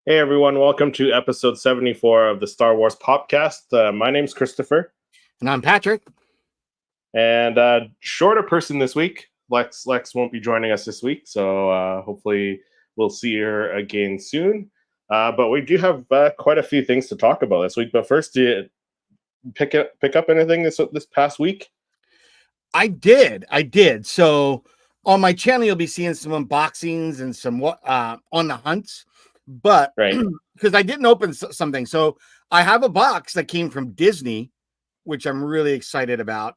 Hey everyone, welcome to episode 74 of the Star Wars Popcast. My name's Christopher, And I'm Patrick. and shorter person this week. Lex won't be joining us this week, so hopefully we'll see her again soon. But we do have quite a few things to talk about this week. But first, do you pick up anything this past week? I did. So on my channel, you'll be seeing some unboxings and some on the hunts. But Right. because I didn't open something, so I have a box that came from Disney, which I'm really excited about.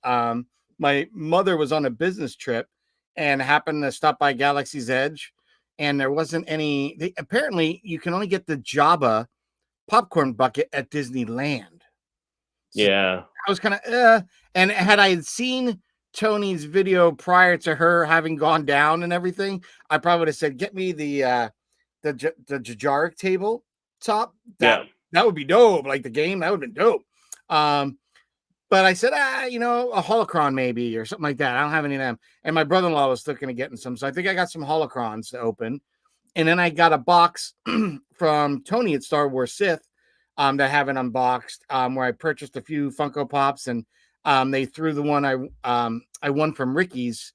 My mother was on a business trip and happened to stop by Galaxy's Edge, and there wasn't any. Apparently, you can only get the Jabba popcorn bucket at Disneyland. So Yeah. I was kind of, and had I seen Tony's video prior to her having gone down and everything, I probably would have said, "Get me the Jajaric table top." That would be dope. Like the game, that would have been dope. But I said, a holocron maybe or something like that. I don't have any of them. And my brother-in-law was looking at getting some, so I think I got some holocrons to open. And then I got a box from Tony at Star Wars Sith that I haven't unboxed, where I purchased a few Funko Pops, and they threw the one I won from Ricky's.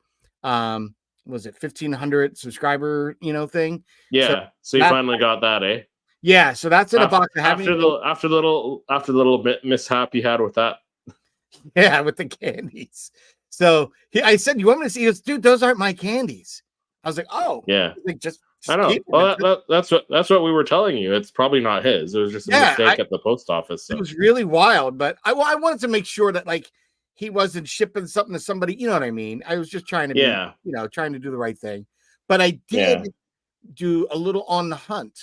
Was it 1,500 subscriber thing? Yeah. So you finally got that, eh? Yeah. So that's in a box. After the little bit mishap you had with that. Yeah, with the candies. So I said, "You want me to see?" He goes, "Dude, those aren't my candies." I was like, "Oh, yeah." Like, just I know. Well, that's what we were telling you. It's probably not his. It was just a mistake at the post office. So. It was really wild, but I wanted to make sure that he wasn't shipping something to somebody. You know what I mean? I was just trying to be, trying to do the right thing. But I did do a little on the hunt,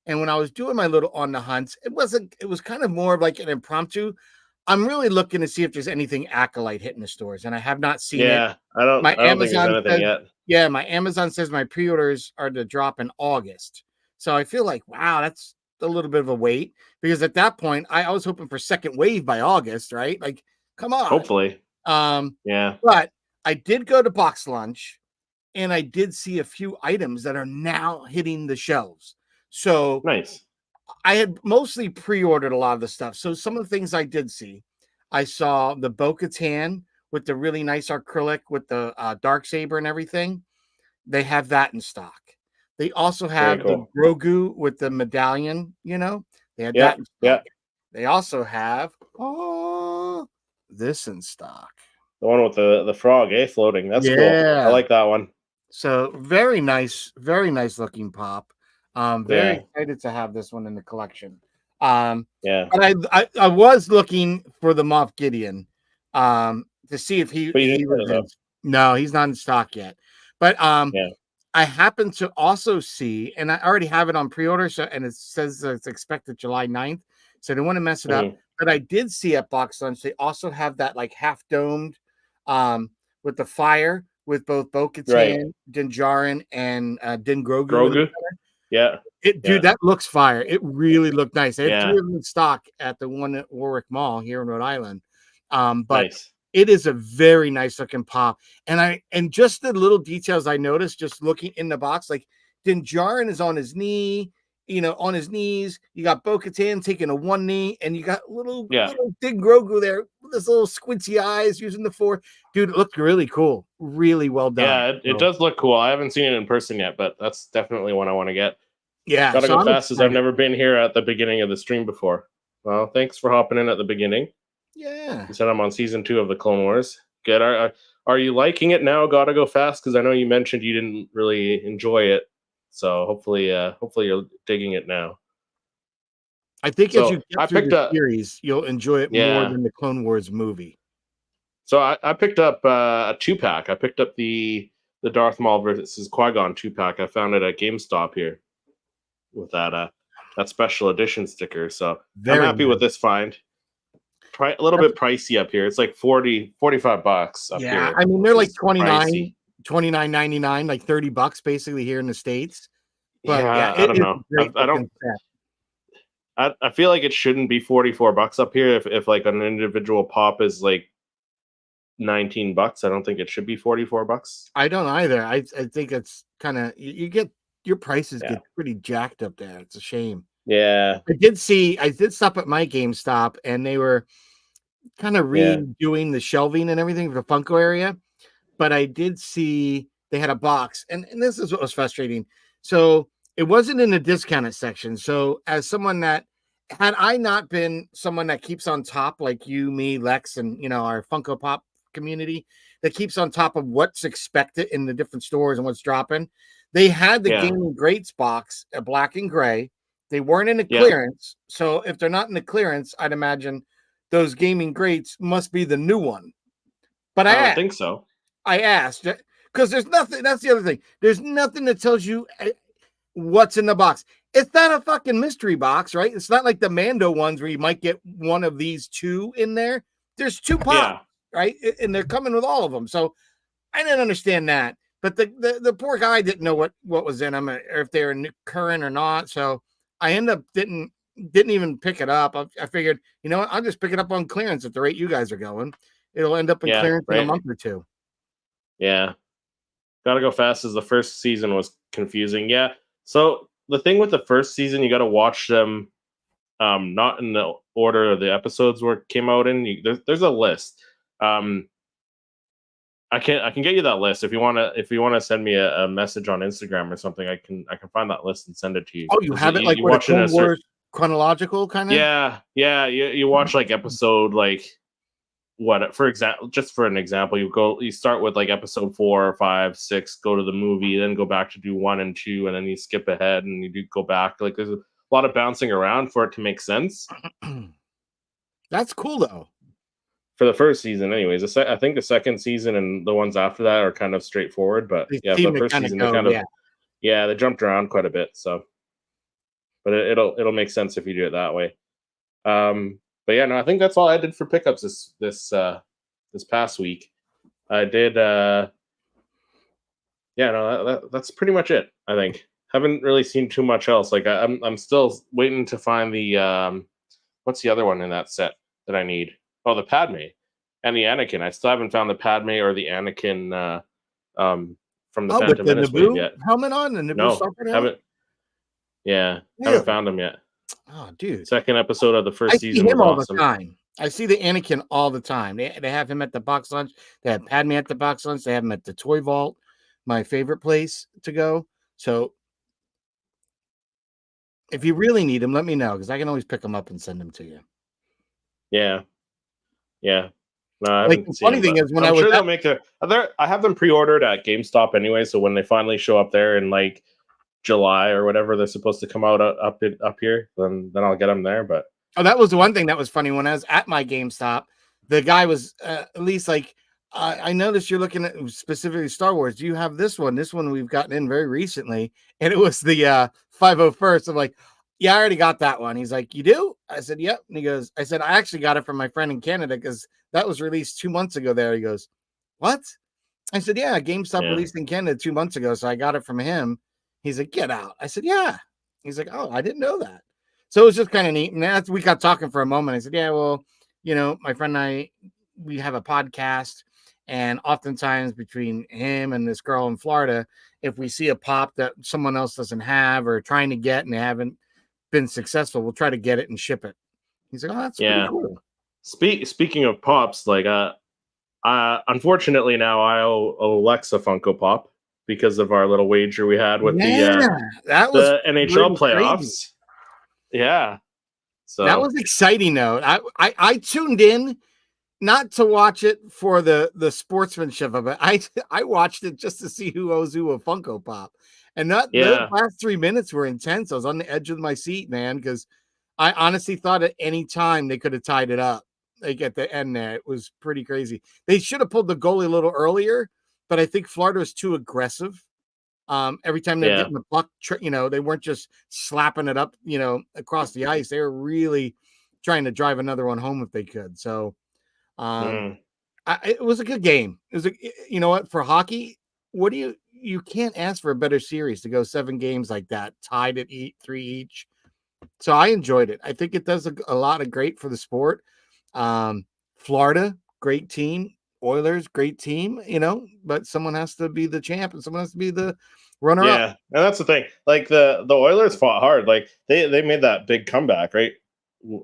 and when I was doing my little on the hunt, it was kind of more of like an impromptu. I'm really looking to see if there's anything Acolyte hitting the stores, and I have not seen it. I don't think there's anything yet. Yeah, my Amazon says my pre-orders are to drop in August. So I feel like, wow, that's a little bit of a wait, because at that point I was hoping for second wave by August, right? Like, come on. Hopefully. But I did go to Box Lunch, and I did see a few items that are now hitting the shelves. So nice. I had mostly pre-ordered a lot of the stuff. So some of the things I did see, I saw the Bo-Katan with the really nice acrylic with the Darksaber and everything. They have that in stock. They also have the Grogu with the medallion, they had that in stock. Yeah. They also have this in stock. The one with the frog, floating. That's cool. I like that one. So very nice looking pop. Very excited to have this one in the collection. But I was looking for the Moff Gideon to see if he was. No, he's not in stock yet. But I happen to also see, and I already have it on pre-order, and it says that it's expected July 9th. So I don't want to mess it up. But I did see at Box Lunch, they also have that like half domed with the fire with both Bo-Katan, Din Djarin, and Din Grogu. Dude, that looks fire. It really looked nice. They have 3 of them in stock at the one at Warwick Mall here in Rhode Island. But it is a very nice looking pop. And just the little details I noticed just looking in the box, like Din Djarin is on his knee, on his knees. You got Bo-Katan taking a one knee, and you got little Din Grogu there with his little squinty eyes using the 4. Dude, it looked really cool. Really well done. Yeah, it does look cool. I haven't seen it in person yet, but that's definitely one I want to get. Yeah. Gotta go fast, as I've never been here at the beginning of the stream before. Well, thanks for hopping in at the beginning. Yeah. You said I'm on season 2 of the Clone Wars. Good. Are you liking it now? Gotta go fast, because I know you mentioned you didn't really enjoy it. So hopefully you're digging it now. I think as you get through the series, you'll enjoy it more than the Clone Wars movie. So I picked up a 2-pack. I picked up the Darth Maul versus Qui-Gon 2-pack. I found it at GameStop here with that special edition sticker. So I'm happy with this find. A little bit pricey up here. It's like $45 up here. Yeah, I mean, they're like $29.99, like $30 basically here in the States. But I don't know. I feel like it shouldn't be $44 up here. If like an individual pop is like $19, I don't think it should be $44. I don't either. I think it's kind of you get your prices get pretty jacked up there. It's a shame. Yeah. I did stop at my GameStop, and they were kind of redoing the shelving and everything for the Funko area. But I did see they had a box, and this is what was frustrating. So it wasn't in the discounted section. So as someone that had I not been someone that keeps on top like you, me, Lex, and our Funko Pop community that keeps on top of what's expected in the different stores and what's dropping, they had the Gaming Greats box, a black and gray. They weren't in the clearance. So if they're not in the clearance, I'd imagine those Gaming Greats must be the new one. But I don't think so. I asked because there's nothing. That's the other thing. There's nothing that tells you what's in the box. It's not a fucking mystery box, right? It's not like the Mando ones where you might get one of these two in there. There's 2 pops, right? And they're coming with all of them. So I didn't understand that. But the poor guy didn't know what was in them or if they were current or not. So I ended up didn't even pick it up. I figured, you know what? I'll just pick it up on clearance at the rate you guys are going. It'll end up in clearance in a month or 2. Yeah. Gotta go fast as the first season was confusing. Yeah. So the thing with the first season, you got to watch them not in the order of the episodes where it came out in. There's a list. I can get you that list if you want to send me a message on Instagram or something. I can find that list and send it to you. Oh, you have it like what, Clone Wars chronological kind of? Yeah. You watch like episode like what, for example, just for an example, you start with like episode 4 or 5, 6, go to the movie, then go back to do 1 and 2, and then you skip ahead and you do go back. Like there's a lot of bouncing around for it to make sense. That's cool though. For the first season, anyways. I think the second season and the ones after that are kind of straightforward, but for the first season they kind of they jumped around quite a bit. So, but it'll make sense if you do it that way. But yeah, no, I think that's all I did for pickups this past week. I did that's pretty much it, I think. Haven't really seen too much else. Like I'm still waiting to find the what's the other one in that set that I need? Oh, the Padme and the Anakin. I still haven't found the Padme or the Anakin from the Phantom Menace wave yet. Helmet on and haven't found them yet. Oh, dude! Second episode of the first season was all awesome. The time. I see the Anakin all the time. They have him at the box lunch. They have Padme at the box lunch. They have him at the Toy Vault, my favorite place to go. So, if you really need him, let me know because I can always pick them up and send them to you. Yeah. No, I like the funny thing is when I'm sure they'll make I have them pre-ordered at GameStop anyway. So when they finally show up there in like July or whatever they're supposed to come out up here, then I'll get them there. But that was the one thing that was funny when I was at my GameStop. The guy was at least like, I noticed you're looking at specifically Star Wars. Do you have this one? This one we've gotten in very recently, and it was the 501st. I'm like, yeah, I already got that one. He's like, you do? I said, yep. And he goes, I said, I actually got it from my friend in Canada because that was released 2 months ago there. He goes, what? I said, yeah, GameStop released in Canada 2 months ago, so I got it from him. He's like, get out. I said, yeah. He's like, oh, I didn't know that. So it was just kind of neat. And we got talking for a moment. I said, yeah, well, my friend and I, we have a podcast. And oftentimes between him and this girl in Florida, if we see a pop that someone else doesn't have or trying to get and they haven't been successful, we'll try to get it and ship it. He's like, oh, that's pretty cool. Speaking of pops, like unfortunately now I owe Lex a Funko Pop because of our little wager we had with the NHL playoffs. Crazy. Yeah. So that was exciting though. I tuned in not to watch it for the sportsmanship of it. I watched it just to see who owes who a Funko Pop. And those last 3 minutes were intense. I was on the edge of my seat, man, because I honestly thought at any time they could have tied it up. Like at the end there, it was pretty crazy. They should have pulled the goalie a little earlier, but I think Florida was too aggressive. Every time they're getting the puck, they weren't just slapping it up, across the ice. They were really trying to drive another one home if they could. So it was a good game. It was you know what, for hockey, you can't ask for a better series to go 7 games like that, tied at 3 each. So I enjoyed it. I think it does a lot of great for the sport. Florida, great team. Oilers, great team, but someone has to be the champ and someone has to be the runner up. Yeah, and that's the thing. Like the Oilers fought hard. Like they made that big comeback right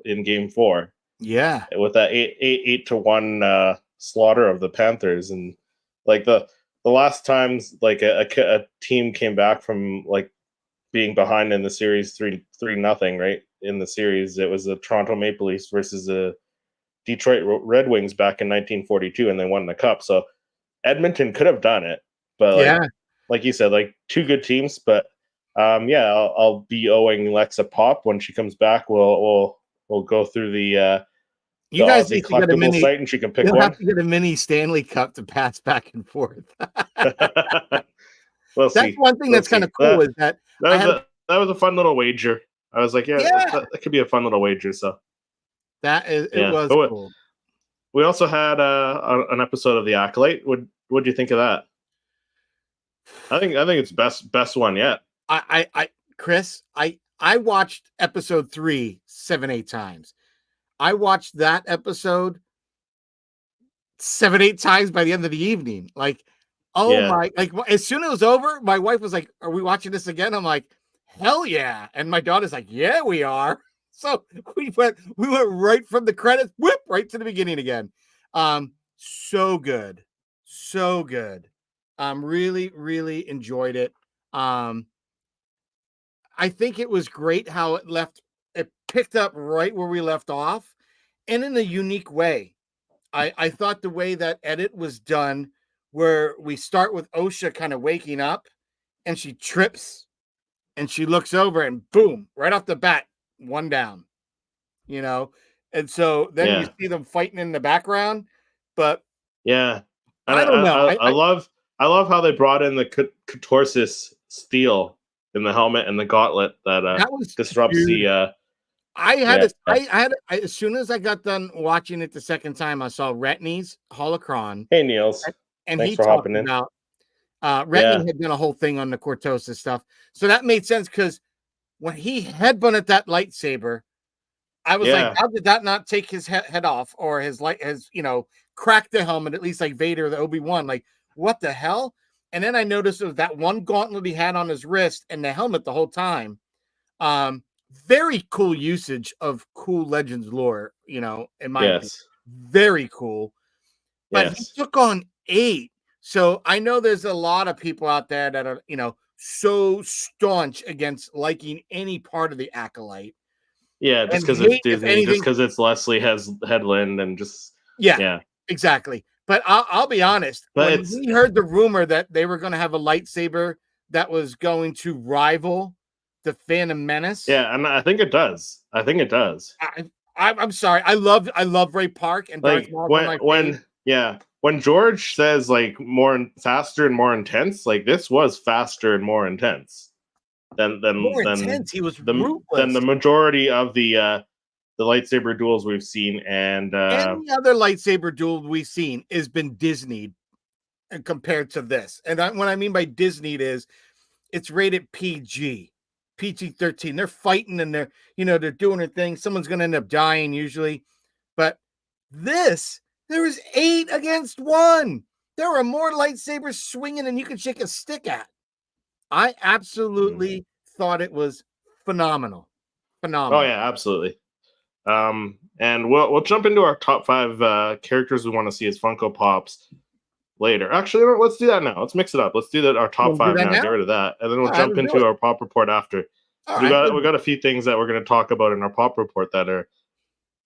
in Game 4. Yeah, with that 8-1 slaughter of the Panthers, and like the last times like a team came back from like being behind in the series 3-0 right in the series, it was the Toronto Maple Leafs versus the Detroit Red Wings back in 1942, and they won the cup. So Edmonton could have done it, but yeah. like you said, like two good teams. But yeah, I'll be owing Lexa Pop when she comes back. We'll go through the You guys Aussie need to get a collectible mini. site, and she can pick You'll have one. to get a mini Stanley Cup to pass back and forth. We'll That's see. one thing We'll that's kind see. of cool is that I have. That was a fun little wager. I was like, yeah, Yeah, that could be a fun little wager. So it yeah, was but cool. we also had an episode of The Acolyte. What do you think of that? I think it's best one yet. Chris, I watched episode 3 7-8 times. I watched that episode 7-8 times by the end of the evening. Like, oh Yeah, my! Like as soon as it was over, my wife was like, "Are we watching this again?" I'm like, "Hell yeah!" And my daughter's like, "Yeah, we are." So we went right from the credits, whip right to the beginning again. So good, so good. Really, really enjoyed it. I think it was great how it picked up right where we left off, and in a unique way. I thought the way that edit was done, where we start with Osha kind of waking up and she trips and she looks over and boom, right off the bat, one down, you know? And so then you yeah, see them fighting in the background, but yeah. And I don't know. I love how they brought in the Catorsis steel in the helmet and the gauntlet that That was disrupts huge. the I had yeah, a, as soon as I got done watching it the second time, I saw Retney's Holocron, Hey Niels, and thanks he for talked hopping in. about Yeah, Retney had done a whole thing on the Cortosis stuff, so that made sense because when he headbutted that lightsaber, I was like, yeah, how did that not take his head off or his crack the helmet, at least like Vader, the Obi-Wan? Like, what the hell? And then I noticed it was that one gauntlet he had on his wrist and the helmet the whole time. Um, Very cool usage of cool Legends lore, in my opinion. yes, Very cool. But he yes. took on 8. So I know there's a lot of people out there that are, so staunch against liking any part of the Acolyte. Yeah, just And because it's hate, if Disney, just anything. because it's Leslie has Headland, and just Yeah, yeah. exactly. But I'll be honest. But When it's we heard the rumor that they were going to have a lightsaber that was going to rival the Phantom Menace, yeah, and I think it does. I think it does. I'm sorry. I love Ray Park and Darth Like Maul are my fave. when George says like faster and more intense, like this was faster and more intense than More intense. He was than ruthless. the majority of the lightsaber duels we've seen. And Any other lightsaber duel we've seen has been Disneyed compared to this. And what I mean by Disneyed is it's rated PG, PG-13. They're fighting and they're doing their thing. Someone's going to end up dying usually. But there was 8 against 1. There were more lightsabers swinging than you could shake a stick at. I absolutely thought it was phenomenal. oh yeah, absolutely. And we'll jump into our top 5 characters we want to see as Funko Pops later. Actually, let's do that now. Let's mix it up. Let's do our top 5 now. Get rid of that, and then we'll jump into our pop report after. We got a few things that we're going to talk about in our pop report that are.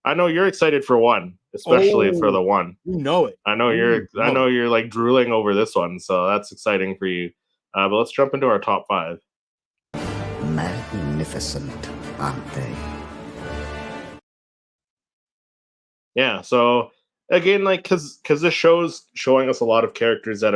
I know you're excited for one, especially for the one. You know it. I know you're like drooling over this one, so that's exciting for you. But let's jump into our top 5. Magnificent, aren't they? Yeah, so again, like because this show's showing us a lot of characters that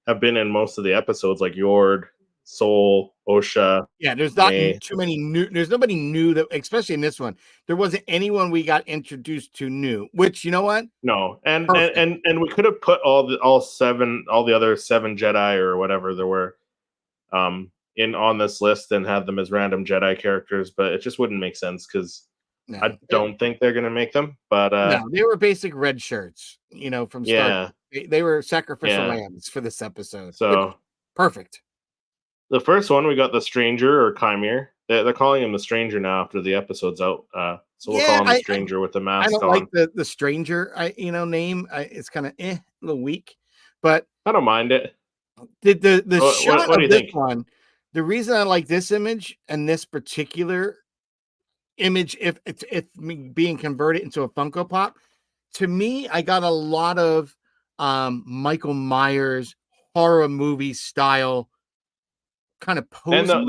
have been in most of the episodes, like Yord, Soul, Osha. Yeah, there's not May. too many new. There's nobody new that, especially in this one, there wasn't anyone we got introduced to new. Which, you know what? No, and we could have put all the other 7 Jedi or whatever there were, in on this list and had them as random Jedi characters, but it just wouldn't make sense because. No, I don't think they're gonna make them, but no, they were basic red shirts, from Star. They were sacrificial lambs for this episode. So perfect. the first one, we got the Stranger or Chimere. They're calling him the Stranger now after the episode's out. So we'll call him the Stranger with the mask I don't on. like the Stranger, name. It's kind of a little weak, but I don't mind it. The shot what do of you this think? one, the reason I like this image and this particular image, if it's being converted into a Funko Pop, to me, I got a lot of Michael Myers horror movie style kind of posing. And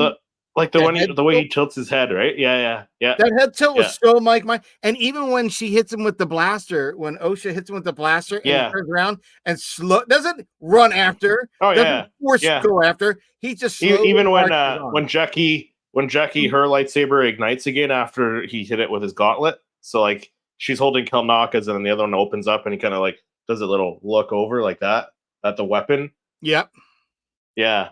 the way he tilts his head, right? Yeah. That head tilt was so Mike. And even when she hits him with the blaster, when Osha hits him with the blaster and he turns around and doesn't run after, doesn't force go after. He just even when Jackie her lightsaber ignites again after he hit it with his gauntlet. So like she's holding Kelnaka's and then the other one opens up and he kind of like does a little look over like that at the weapon. Yep. Yeah.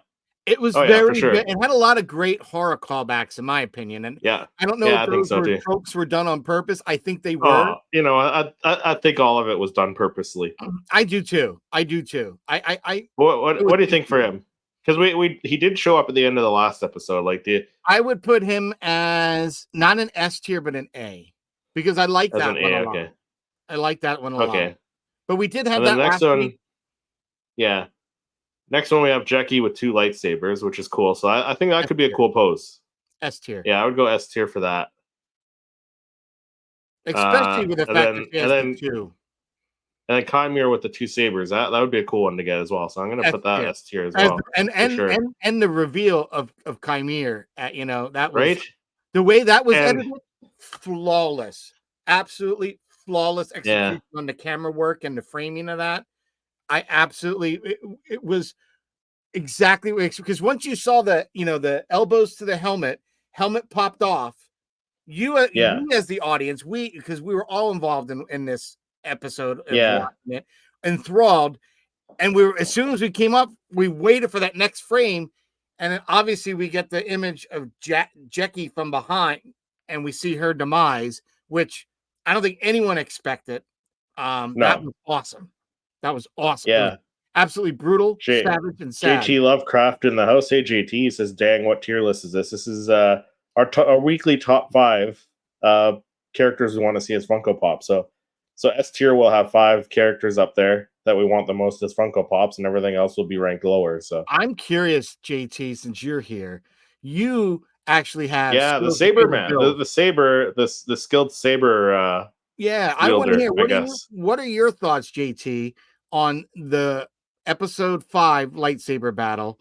It was very good. It had a lot of great horror callbacks, in my opinion. And I don't know if those tropes were done on purpose. I think they were. I think all of it was done purposely. I do too. What do you think for him? Because he did show up at the end of the last episode. I would put him as not an S tier, but an A, because I like that one a lot. Okay. I like that one a lot. Okay. But we did have that next one. Yeah. Next one, we have Jackie with 2 lightsabers, which is cool. So I think that could be a cool pose. S tier. Yeah, I would go S tier for that. Especially with the fact that she has the 2. And then Chimere with the 2 sabers. That would be a cool one to get as well. So I'm going to put that S tier as well. And the reveal of Chimere, that was right? The way that was edited, flawless. Absolutely flawless execution on the camera work and the framing of that. I absolutely, it was exactly because once you saw the elbows to the helmet popped off. You as the audience, because we were all involved in this episode, enthralled, and as soon as we came up, we waited for that next frame, and then obviously we get the image of Jackie from behind, and we see her demise, which I don't think anyone expected. That was awesome. That was awesome. Yeah. Was absolutely brutal, savage, and sad. JT Lovecraft in the house. Hey, JT says, dang, what tier list is this? This is our weekly top 5 characters we want to see as Funko Pop. So S tier will have 5 characters up there that we want the most as Funko Pops, and everything else will be ranked lower. So I'm curious, JT, since you're here, you actually have the Saber Man, the Saber, the skilled Saber. I want to hear what are your thoughts, JT, on the episode 5 lightsaber battle?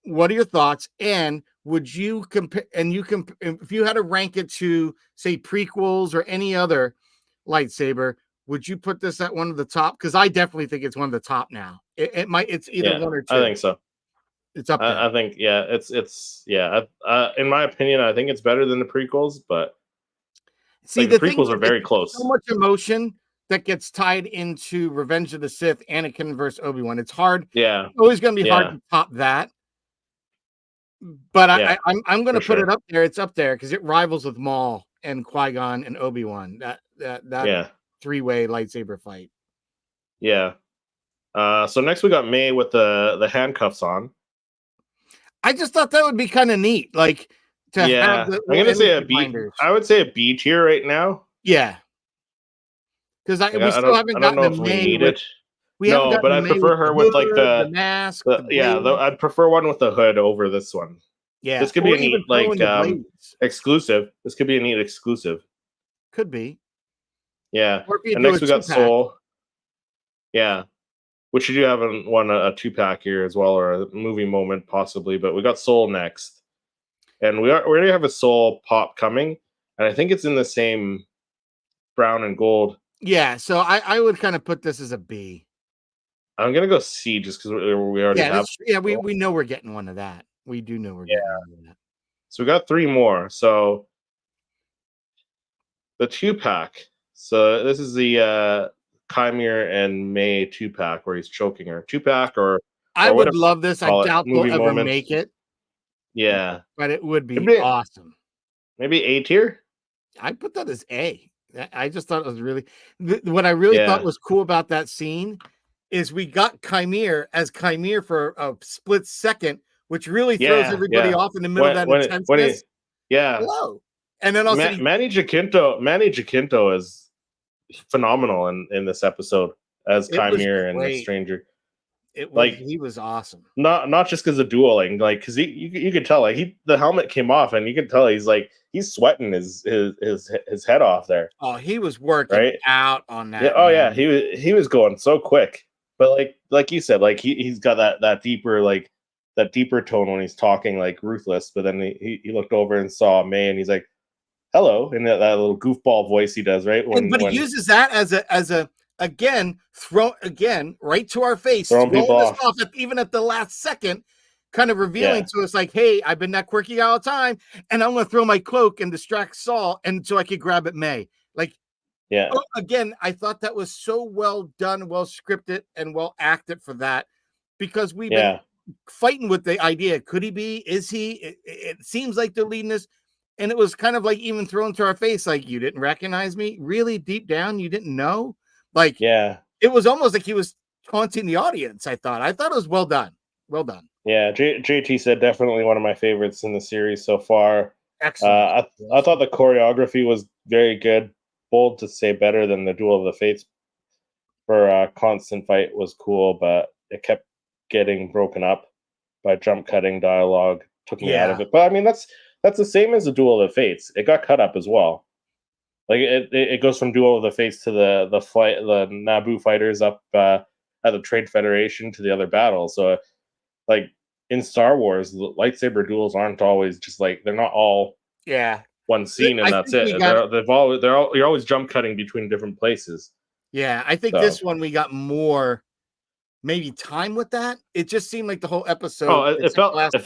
What are your thoughts? And would you compare? And if you had to rank it to say prequels or any other lightsaber, would you put this at one of the top? Because I definitely think it's one of the top now. It's either 1 or 2. I think so. It's up there. I think it's in my opinion, I think it's better than the prequels, but see, the prequels are very close. So much emotion that gets tied into Revenge of the Sith, Anakin versus Obi-Wan. It's hard. Yeah, it's always going to be hard to top that. But I'm going to put it up there. It's up there because it rivals with Maul and Qui-Gon and Obi-Wan. That 3-way lightsaber fight. Yeah. So next we got May with the handcuffs on. I just thought that would be kind of neat, like to have. I'm gonna say a B. I would say a B tier right now. Yeah, because we still haven't gotten the May with. No, but I prefer her with like the mask. I'd prefer one with the hood over this one. Yeah, this could be a neat exclusive. This could be a neat exclusive. Could be. Yeah, and next we got Soul. Yeah. Which you do have a 2-pack here as well, or a movie moment possibly, but we got Soul next. And we already have a Soul Pop coming, and I think it's in the same brown and gold. Yeah, so I would kind of put this as a B. I'm going to go C just because we already have. Yeah, we know we're getting one of that. We do know we're getting one of that. So we got 3 more. So the 2-pack. So this is the Chimere and May 2-pack where he's choking her. 2-pack or I would love this. I doubt they'll ever make it. Yeah. But it would be awesome. Maybe A tier? I'd put that as A. I just thought it was really what I really thought was cool about that scene is we got Chimere as Chimere for a split second which really throws everybody off in the middle of that intenseness. Hello. And then also Manny Jacinto is phenomenal in this episode as Chimera and the Stranger. It was, he was awesome. Not just because of dueling, like because you could tell like the helmet came off and you could tell he's sweating his head off there. Oh, he was working out on that. Yeah, oh man. Yeah, he was going so quick. But like you said, like he's got that deeper tone when he's talking, like ruthless. But then he looked over and saw May, and he's like, "Hello," in that little goofball voice he does, right? But he uses that as a right to our face, throwing people off even at the last second, kind of revealing to us like, "Hey, I've been that quirky all the time, and I'm going to throw my cloak and distract Saul, and so I could grab at May." Like, again, I thought that was so well done, well scripted, and well acted for that, because we've been fighting with the idea: could he be? Is he? It seems like they're leading us. And it was kind of like even thrown to our face, like, you didn't recognize me? Really? Deep down, you didn't know? Like, it was almost like he was taunting the audience, I thought. I thought it was well done. Well done. Yeah, JT said definitely one of my favorites in the series so far. Excellent. I thought the choreography was very good. Bold to say better than the Duel of the Fates for Constant Fight was cool, but it kept getting broken up by jump cutting dialogue. Took me out of it. But I mean, that's the same as the Duel of the Fates. It got cut up as well. Like it goes from Duel of the Fates to the Naboo fighters up at the Trade Federation to the other battles. So, like in Star Wars, the lightsaber duels aren't always just like they're not all one scene and that's it. You're always jump cutting between different places. Yeah, I think this one we got more. Maybe time with that. It just seemed like the whole episode. Oh, it felt like it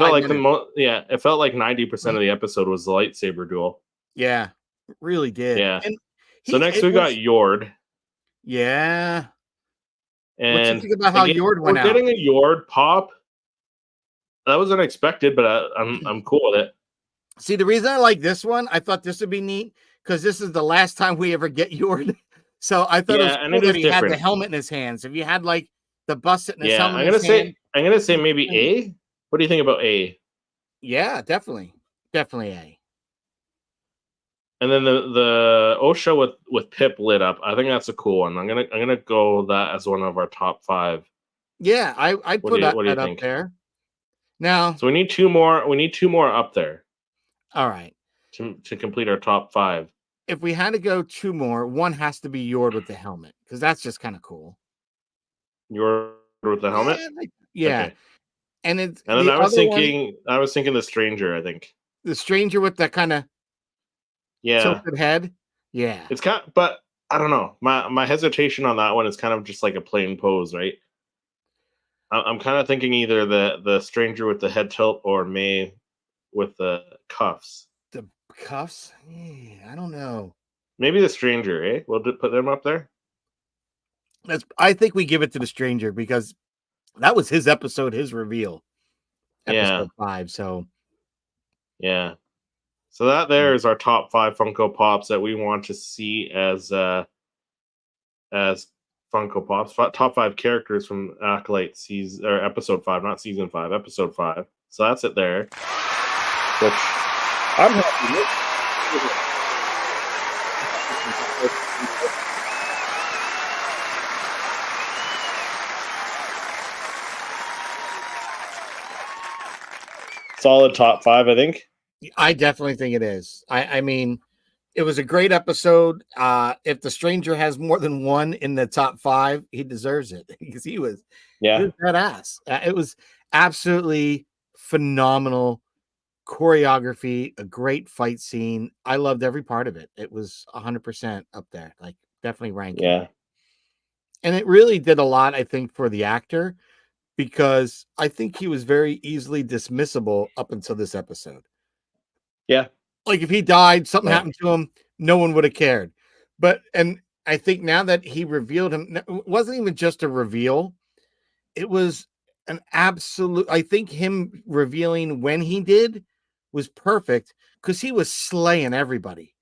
felt like 90% of the episode was the lightsaber duel. Yeah, it really did. Yeah. And so next we got Yord. Yeah. And what you think about how Yord went out? We're getting a Yord pop. That was unexpected, but I'm cool with it. See, the reason I like this one, I thought this would be neat because this is the last time we ever get Yord. So I thought it was cool that he had the helmet in his hands. If you had like the busset in his helmet. I'm gonna say maybe A. What do you think about A? Yeah, definitely A. And then the OSHA with Pip lit up. I think that's a cool one. I'm gonna go that as one of our top 5. Yeah, I'd put that up there. Now, so we need 2 more. We need 2 more up there. All right. To complete our top 5. If we had to go 2 more, one has to be Yord with the helmet because that's just kind of cool. Yord with the helmet? Yeah. Okay. And then I was thinking the Stranger, I think. The Stranger with that kind of tilted head. Yeah. It's but I don't know. My hesitation on that one is kind of just like a plain pose, right? I'm kind of thinking either the Stranger with the head tilt or May with the cuffs. The cuffs? I don't know. Maybe the Stranger, eh? We'll put them up there. I think we give it to the Stranger because that was his episode, his reveal. Episode 5. So so that there is our top 5 Funko Pops that we want to see as Funko Pops. Top 5 characters from Acolyte season or episode 5, not season 5, episode 5. So that's it there. Which I'm happy with. Solid top 5, I think. I definitely think it is. I mean, it was a great episode. If the Stranger has more than one in the top 5, he deserves it because he was badass. It was absolutely phenomenal choreography, a great fight scene. I loved every part of it. It was 100% up there, like definitely ranking. Yeah. And it really did a lot, I think, for the actor because I think he was very easily dismissible up until this episode. Yeah. Like if he died, something happened to him, no one would have cared. And I think now that he revealed him, it wasn't even just a reveal. It was an absolute, I think him revealing when he did was perfect because he was slaying everybody.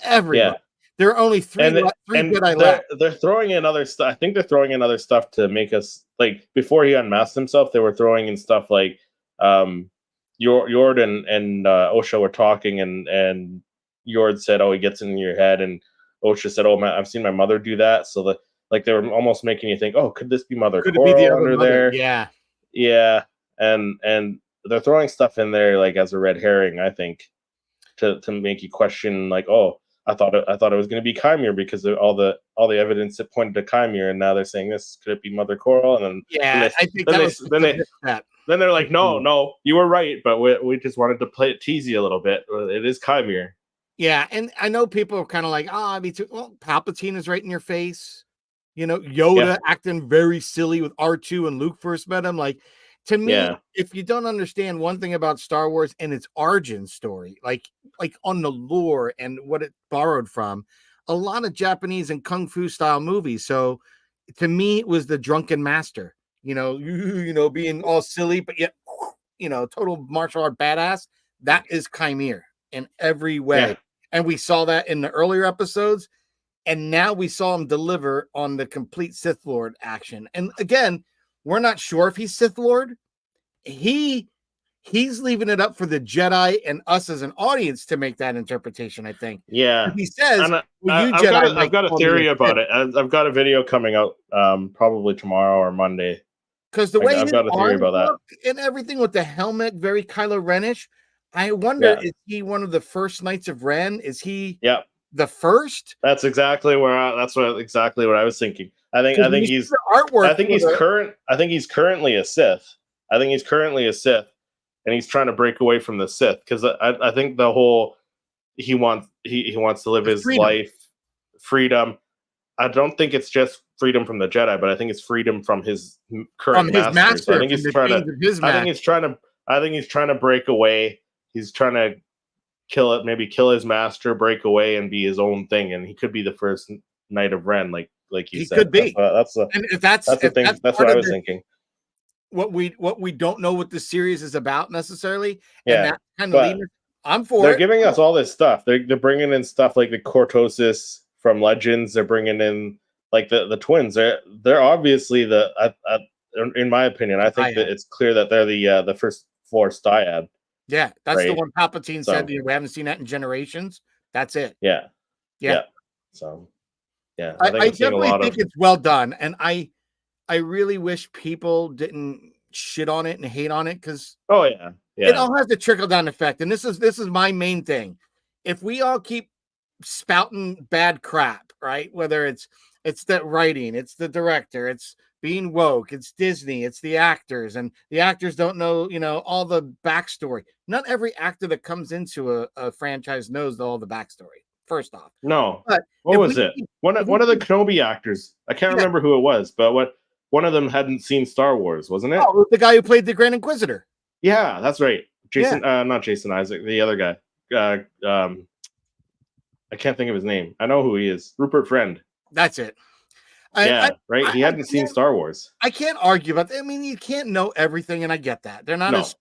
Everybody. Yeah. There are only 3 Jedi left. They're throwing in other stuff. I think they're throwing in other stuff to make us like before he unmasked himself. They were throwing in stuff like Yord and Osha were talking, and Yord said, "Oh, he gets in your head," and Osha said, "Oh, I've seen my mother do that." So they were almost making you think, "Oh, could this be Mother Could it be Coral the other under mother? there?" Yeah. Yeah, and they're throwing stuff in there like as a red herring, I think, to make you question, like, "Oh, I thought it was going to be Chimere because of all the evidence that pointed to Chimere, and now they're saying this could it be Mother Coral?" And then Yeah, I think that was then they're like, no, you were right, but we just wanted to tease you a little bit. It is Chimere. Yeah, and I know people are kind of like, me too. Well, Palpatine is right in your face. Yoda acting very silly with R2 and Luke first met him. Like, to me, if you don't understand one thing about Star Wars and its origin story, like on the lore and what it borrowed from, a lot of Japanese and kung fu style movies. So, to me, it was the drunken master. Being all silly, but yet, total martial art badass. That is Chimere in every way. Yeah. And we saw that in the earlier episodes. And now we saw him deliver on the complete Sith Lord action. And again, we're not sure if he's Sith Lord. He's leaving it up for the Jedi and us as an audience to make that interpretation, I think. Yeah. He says, I've got a theory about it. I've got a video coming out probably tomorrow or Monday. Because the way I've got a theory about that. And everything with the helmet, very Kylo Ren-ish. I wonder, is he one of the first Knights of Ren? Is he the first? That's exactly exactly what I was thinking. I think he's artwork. I think he's currently a Sith. I think he's currently a Sith, and he's trying to break away from the Sith because I think the whole he wants to live his life, freedom. I don't think it's just freedom from the Jedi, but I think it's freedom from his current master. So I think he's trying to. I think he's trying to break away. He's trying to kill his master, break away, and be his own thing. And he could be the first Knight of Ren, like you said. Could be. That's the thing. That's what I was thinking. What we don't know what the series is about necessarily. Yeah, and that kind of leading. I'm for They're giving us all this stuff. They're bringing in stuff like the Cortosis from Legends. They're bringing in like the twins. They're obviously in my opinion, I think that it's clear that they're the first Force dyad. Yeah, that's the one Palpatine said. We haven't seen that in generations. That's it. Yeah. So, yeah, I definitely think it's well done, and I really wish people didn't shit on it and hate on it because it all has the trickle down effect. And this is my main thing. If we all keep spouting bad crap, right? Whether it's the writing, it's the director, it's being woke, it's Disney, it's the actors, and the actors don't know, all the backstory. Not every actor that comes into a franchise knows all the backstory. First off, no. But what was it? One of the Kenobi actors. I can't remember who it was, but one of them hadn't seen Star Wars, wasn't it? Oh, the guy who played the Grand Inquisitor. Yeah, that's right. Jason, not Jason Isaac, the other guy. I can't think of his name. I know who he is. Rupert Friend. That's it. Right. He hadn't seen Star Wars. I can't argue about that. I mean, you can't know everything, and I get that. They're not as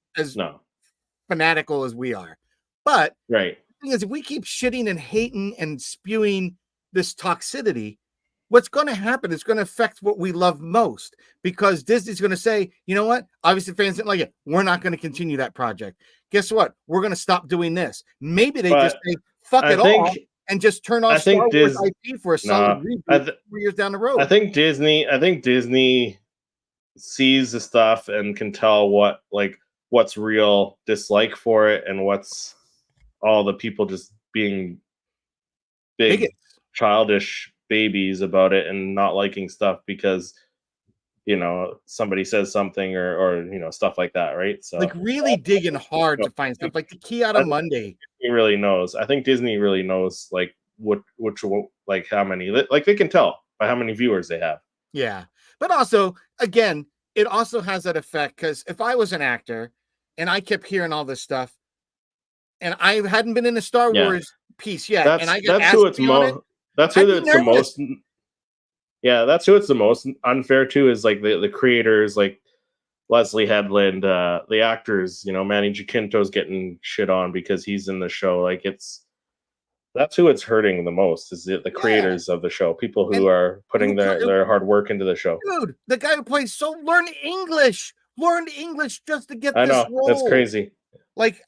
fanatical as we are. But the thing is, if we keep shitting and hating and spewing this toxicity, what's going to happen is going to affect what we love most, because Disney's going to say, you know what? Obviously, fans didn't like it. We're not going to continue that project. Guess what? We're going to stop doing this. Maybe they just say, fuck it all. And just turn off Star Wars IP for a solid reboot 3 years down the road. I think Disney sees the stuff and can tell what's real dislike for it and what's all the people just being big childish babies about it and not liking stuff because somebody says something or stuff like that, right? So really digging hard to find stuff like the key out of Monday. He really knows. I think Disney really knows which how many, they can tell by how many viewers they have. Yeah, but also again, it also has that effect because if I was an actor and I kept hearing all this stuff and I hadn't been in a Star Wars piece yet, that's who it's the most unfair to is like the creators, like Leslie Headland, the actors, Manny Jacinto's getting shit on because he's in the show. Like that's who it's hurting the most is the creators of the show, people who are putting their hard work into the show. Dude, the guy who plays learn English. learned English just to get I this know role. that's crazy. Like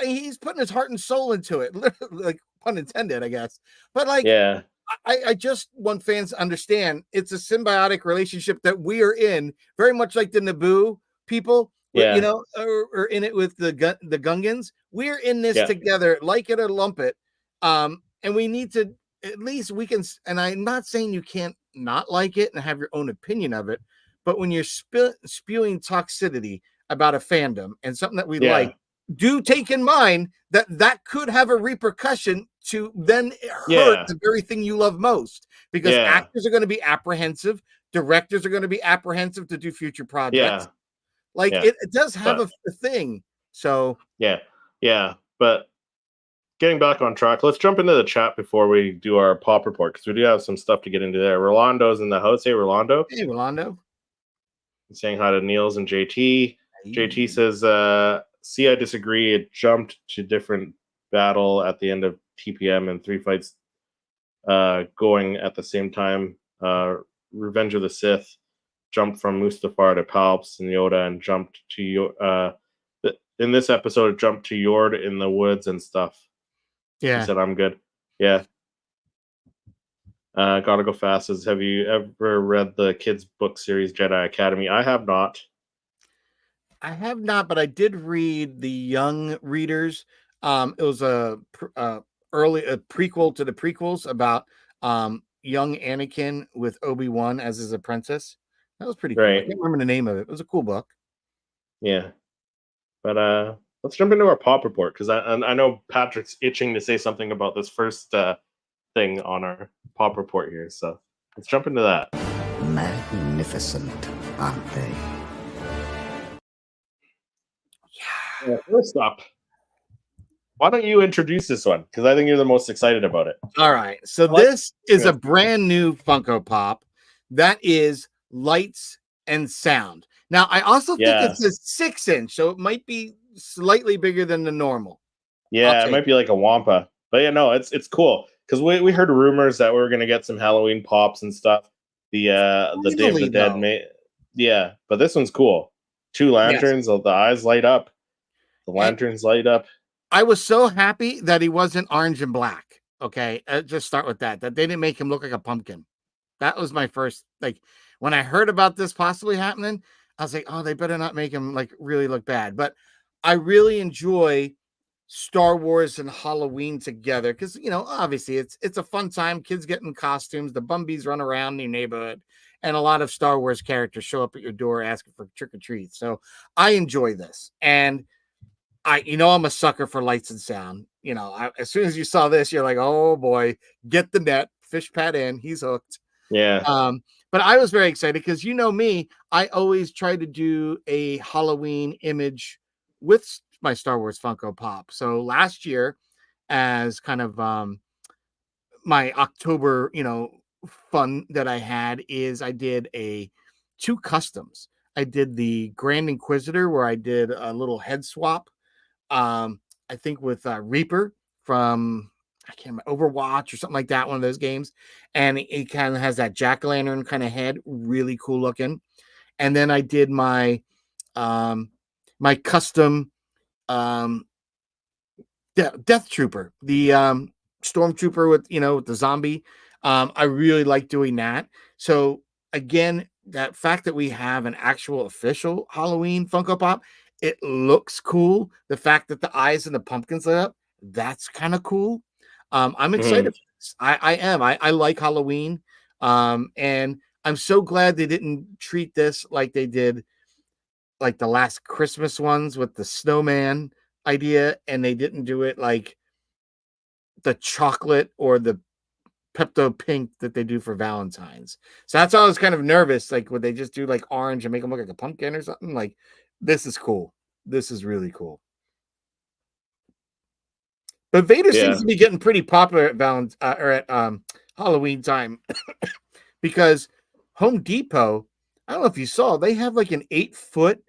he's putting his heart and soul into it, like pun intended, I guess. But like, yeah, I just want fans to understand it's a symbiotic relationship that we are in, very much like the Naboo people, you know, are in it with the Gungans. We're in this together, like it or lump it. And we need to, at least we can, and I'm not saying you can't not like it and have your own opinion of it, but when you're spewing toxicity about a fandom and something that we like, do take in mind that that could have a repercussion to then hurt the very thing you love most, because actors are going to be apprehensive, directors are going to be apprehensive to do future projects. Like it does have a thing. So but getting back on track, let's jump into the chat before we do our pop report, because we do have some stuff to get into there. Rolando's in the house. Hey, Rolando. Hey, Rolando. Saying hi to Niels and JT. Hey. JT says, I disagree. It jumped to different battle at the end of TPM and 3 fights going at the same time. Revenge of the Sith jumped from Mustafar to Palps and Yoda, and jumped to in this episode it jumped to Yord in the woods and stuff. He said, I'm good. Gotta Go Fast says, have you ever read the kids book series Jedi Academy? I have not. But I did read the young readers. It was a prequel to the prequels about young Anakin with Obi-Wan as his apprentice. That was pretty cool. I can't remember the name of it. It was a cool book. Yeah. But let's jump into our pop report, because I know Patrick's itching to say something about this first thing on our pop report here. So let's jump into that. Magnificent, aren't they? Yeah. First up, why don't you introduce this one? Because I think you're the most excited about it. All right. So this is a brand new Funko Pop that is lights and sound. Now, I also think it's a 6-inch, so it might be slightly bigger than the normal. Yeah, it might be like a Wampa. But it's cool, because we heard rumors that we were going to get some Halloween pops and stuff. The Day of the Dead but this one's cool. 2 lanterns, the eyes light up. The lanterns light up. I was so happy that he wasn't orange and black. Okay, just start with that they didn't make him look like a pumpkin. That was my first, like, when I heard about this possibly happening, I was like, oh, they better not make him like really look bad. But I really enjoy Star Wars and Halloween together, because, you know, obviously it's a fun time. Kids get in costumes, the Bumbies run around your neighborhood, and a lot of Star Wars characters show up at your door asking for trick or treat. So I enjoy this, and I'm a sucker for lights and sound. You know, as soon as you saw this, you're like, oh boy, get the net, fish pad in, he's hooked. But I was very excited because, you know me, I always try to do a Halloween image with my Star Wars Funko Pop. So last year, as kind of my October, fun that I had, is I did 2 customs. I did the Grand Inquisitor, where I did a little head swap. I think with Reaper from, I can't remember, Overwatch or something like that, one of those games. And it kind of has that jack-o'-lantern kind of head, really cool looking. And then I did my my custom Death Trooper, the Stormtrooper with the zombie. I really like doing that. So again, that fact that we have an actual official Halloween Funko Pop, it looks cool. The fact that the eyes and the pumpkins lit up, that's kind of cool. I'm excited for this. I am. I like Halloween. And I'm so glad they didn't treat this like they did like the last Christmas ones with the snowman idea, and they didn't do it like the chocolate or the Pepto Pink that they do for Valentine's. So that's why I was kind of nervous. Like, would they just do like orange and make them look like a pumpkin or something? Like, this is cool. This is really cool. But Vader seems to be getting pretty popular at Halloween time because Home Depot, I don't know if you saw, they have like an 8-foot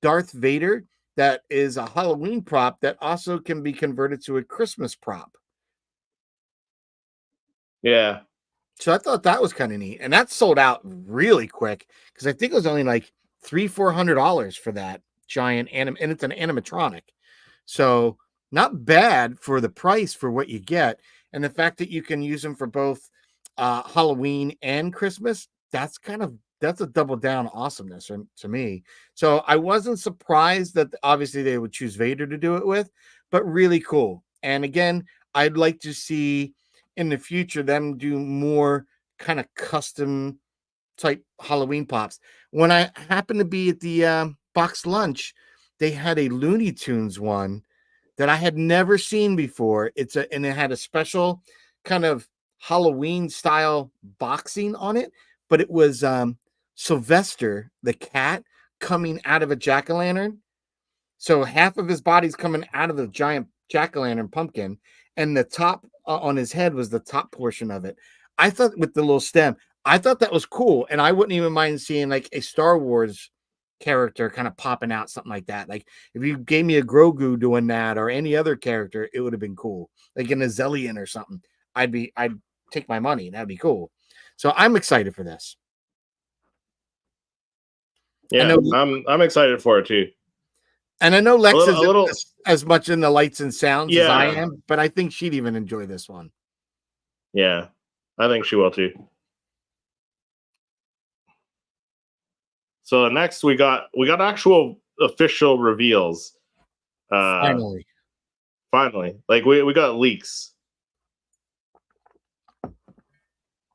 Darth Vader that is a Halloween prop that also can be converted to a Christmas prop. Yeah. So I thought that was kind of neat. And that sold out really quick because I think it was only like $300-400 for that giant and it's an animatronic. So not bad for the price for what you get, and the fact that you can use them for both Halloween and Christmas. That's a double down awesomeness to me. So I wasn't surprised that obviously they would choose Vader to do it with, but really cool. And again, I'd like to see in the future them do more kind of custom type Halloween pops. When I happened to be at the box lunch, they had a Looney Tunes one that I had never seen before. And it had a special kind of Halloween style boxing on it, but it was Sylvester the cat coming out of a jack-o'-lantern. So half of his body's coming out of the giant jack-o'-lantern pumpkin, and the top on his head was the top portion of it. I thought with the little stem, I thought that was cool, and I wouldn't even mind seeing like a Star Wars character kind of popping out, something like that. Like if you gave me a Grogu doing that or any other character, it would have been cool. Like an Azelian or something. I'd take my money. That'd be cool. So I'm excited for this. Yeah, I'm excited for it too. And I know Lex isn't as much in the lights and sounds as I am, but I think she'd even enjoy this one. Yeah, I think she will too. So next we got actual official reveals. Finally. Like we got leaks.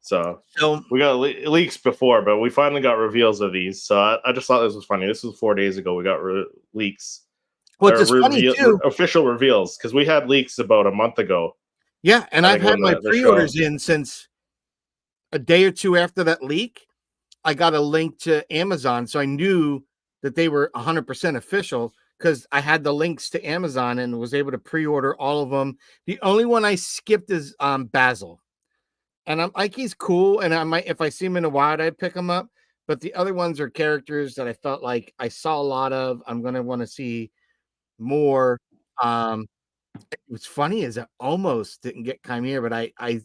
So we got leaks before, but we finally got reveals of these. So I just thought this was funny. This was 4 days ago. We got leaks. Which is funny too. Official reveals, because we had leaks about a month ago. Yeah, and I've had my pre-orders in since a day or two after that leak. I got a link to Amazon, so I knew that they were 100% official because I had the links to Amazon and was able to pre-order all of them. The only one I skipped is Basil. And I'm like, he's cool, and I might, if I see him in a wild, I'd pick him up. But the other ones are characters that I felt like I saw a lot of. I'm gonna want to see more. What's funny is I almost didn't get Chimera, but I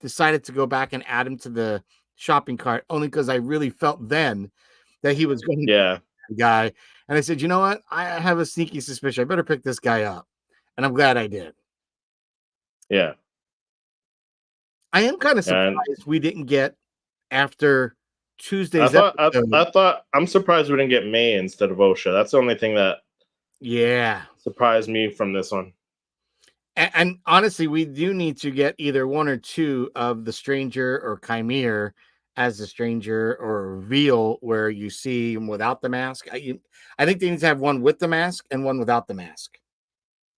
decided to go back and add him to the shopping cart only because I really felt then that he was going to be the guy. And I said, you know what? I have a sneaky suspicion. I better pick this guy up. And I'm glad I did. Yeah. I am kind of surprised we didn't get after Tuesday's episode. I'm surprised we didn't get May instead of Osha. That's the only thing that surprised me from this one. And honestly, we do need to get either one or two of the Stranger or Chimera as the Stranger, or reveal where you see him without the mask. I think they need to have one with the mask and one without the mask.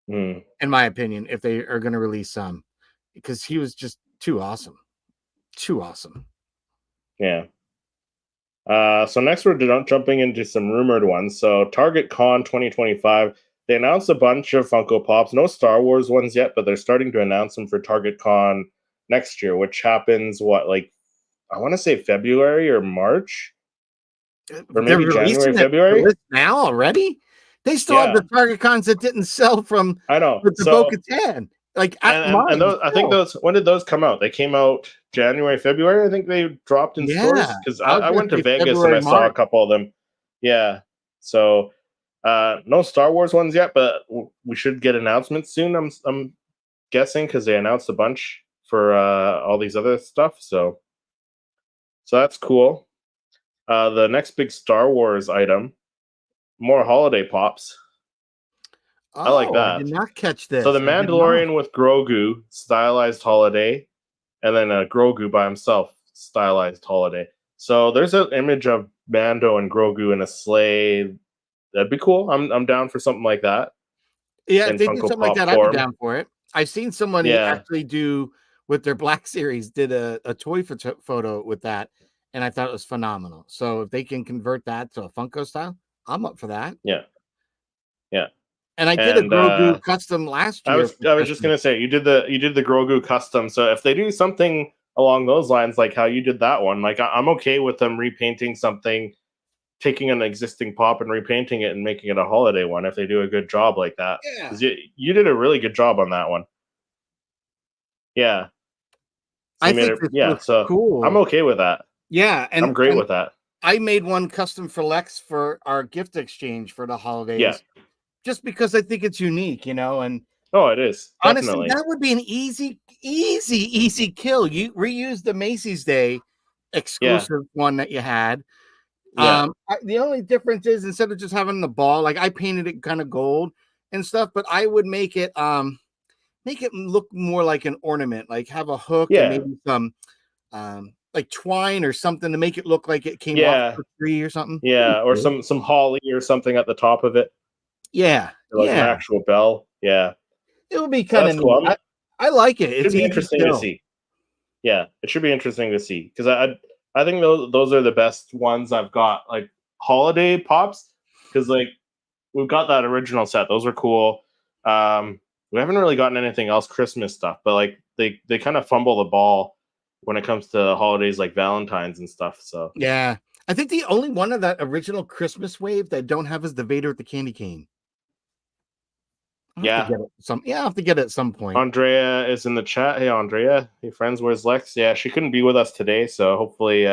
In my opinion, if they are going to release some, because he was just too awesome. Yeah. So next we're jumping into some rumored ones. So Target Con 2025, they announced a bunch of Funko Pops. No Star Wars ones yet, but they're starting to announce them for Target Con next year, which happens I want to say February or March, or maybe January, February. Now already, they still have the Target Cons that didn't sell from. I know with the Bo-Katan. Like and those, I think when did those come out? They came out January, February. I think they dropped in stores because I went to Vegas February, and I saw a couple of them. Yeah, so no Star Wars ones yet, but we should get announcements soon. I'm guessing because they announced a bunch for all these other stuff. So that's cool. The next big Star Wars item, more holiday pops. I like that. I did not catch this. So the Mandalorian with Grogu, stylized holiday, and then Grogu by himself, stylized holiday. So there's an image of Mando and Grogu in a sleigh. That'd be cool. I'm down for something like that. Yeah, if they do something like that, I'd be down for it. I've seen someone actually do with their Black Series, did a toy photo with that, and I thought it was phenomenal. So if they can convert that to a Funko style, I'm up for that. Yeah. And I did a Grogu custom last year. I was just gonna say you did the Grogu custom. So if they do something along those lines, like how you did that one, like I'm okay with them repainting something, taking an existing pop and repainting it and making it a holiday one if they do a good job like that. Yeah, 'cause you did a really good job on that one. Yeah, so I think so cool. I'm okay with that. Yeah, and I'm great with that. I made one custom for Lex for our gift exchange for the holidays. Yeah. Just because I think it's unique, and it is. Honestly, Definitely. that would be an easy kill. You reuse the Macy's Day exclusive one that you had. Yeah. The only difference is instead of just having the ball, like I painted it kind of gold and stuff, but I would make it look more like an ornament, like have a hook and maybe some like twine or something to make it look like it came off the tree or something. Yeah, or some holly or something at the top of it. Yeah, like an actual bell. Yeah, it would be kind of cool. I like it. It's interesting to see. Yeah, it should be interesting to see because I think those are the best ones I've got, like holiday pops, because like we've got that original set. Those are cool. We haven't really gotten anything else Christmas stuff, but like they kind of fumble the ball when it comes to holidays like Valentine's and stuff. So yeah, I think the only one of that original Christmas wave that I don't have is the Vader with the candy cane. I'll have to get it at some point. Andrea is in the chat. Hey, Andrea. Hey, friends. Where's Lex? Yeah, she couldn't be with us today, so hopefully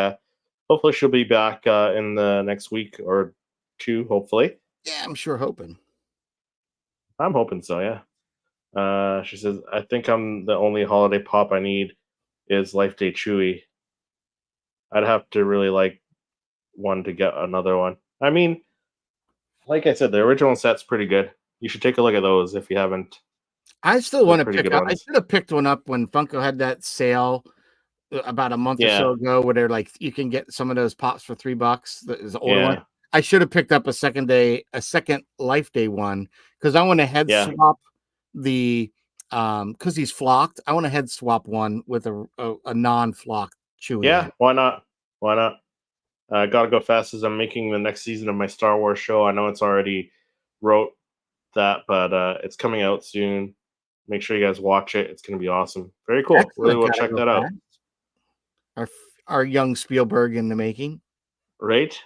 she'll be back in the next week or two. Hopefully. Yeah, I'm sure hoping. I'm hoping so. Yeah. She says, I think I'm the only holiday pop I need is Life Day Chewy. I'd have to really like one to get another one. I mean, like I said, the original set's pretty good. You should take a look at those if you haven't. I still want to pick up. I should have picked one up when Funko had that sale about a month or so ago, where they're like, you can get some of those pops for $3. That is the older one. I should have picked up a second Life Day one because I want to head swap the because he's flocked. I want to head swap one with a non-flocked Chewie. Yeah, why not? Why not? Gotta go fast as I'm making the next season of my Star Wars show. I know it's already wrote that, but it's coming out soon. Make sure you guys watch it. It's going to be awesome. Very cool. Excellent. Really will check that out. Our young Spielberg in the making. Right.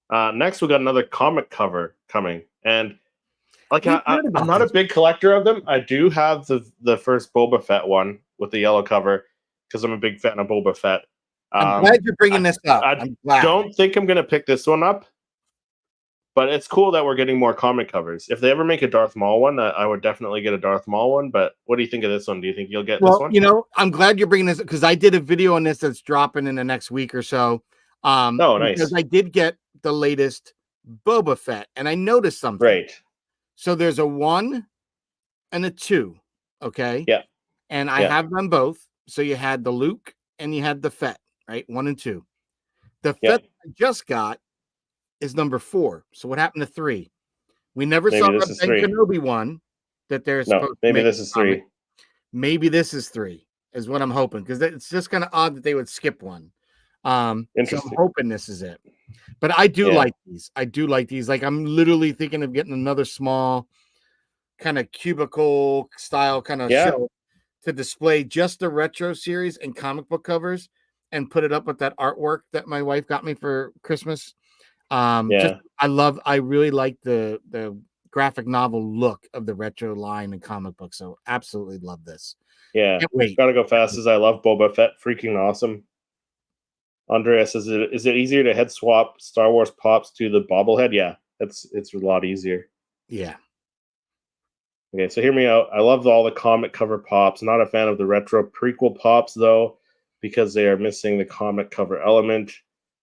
Next, we got another comic cover coming, and like I'm not a big collector of them. I do have the first Boba Fett one with the yellow cover because I'm a big fan of Boba Fett. I'm glad you're bringing this up. I don't think I'm going to pick this one up. But it's cool that we're getting more comic covers. If they ever make a Darth Maul one, I would definitely get a Darth Maul one. But what do you think of this one? Do you think you'll get this one? I'm glad you're bringing this because I did a video on this that's dropping in the next week or so. Nice. Because I did get the latest Boba Fett, and I noticed something. Right. So there's a 1 and a 2. Okay. Yeah. And I have them both. So you had the Luke and you had the Fett, right? 1 and 2. The Fett I just got is number 4. So what happened to 3? We never saw a Ben Kenobi one that there's supposed maybe this is 3. Maybe this is 3 is what I'm hoping because it's just kind of odd that they would skip one. Interesting. So I'm hoping this is it. But I do like these. I do like these. Like I'm literally thinking of getting another small kind of cubicle style kind of show to display just the retro series and comic book covers and put it up with that artwork that my wife got me for Christmas. I really like the graphic novel look of the retro line and comic book. So absolutely love this. Yeah. Gotta go fast as I love Boba Fett. Freaking awesome. Andrea says, is it easier to head swap Star Wars pops to the bobblehead? Yeah, it's a lot easier. Yeah. Okay, so hear me out. I love all the comic cover pops. Not a fan of the retro prequel pops though, because they are missing the comic cover element.